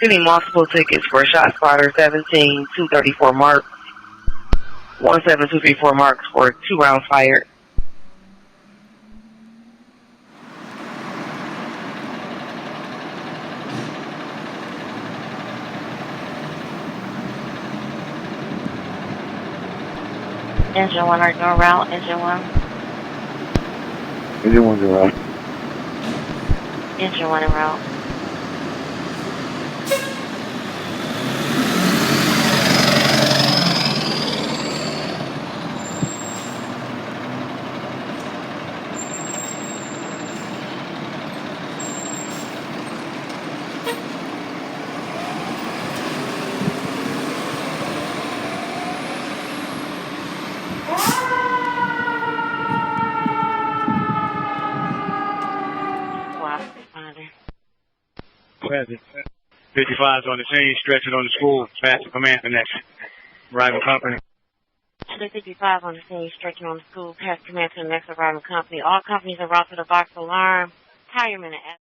Getting multiple tickets for Shot Spotter 17-234 mark, 17234 marks for 2 rounds fired. Engine 1, are you en route? Engine 1? Engine 1's en route. Engine 1 en route. Present. 55's on the scene, stretching on the school, past the command connection. Arriving company. 55 on the scene, stretching on the school, past command to the next arriving company. All companies en route to the box alarm. Tireman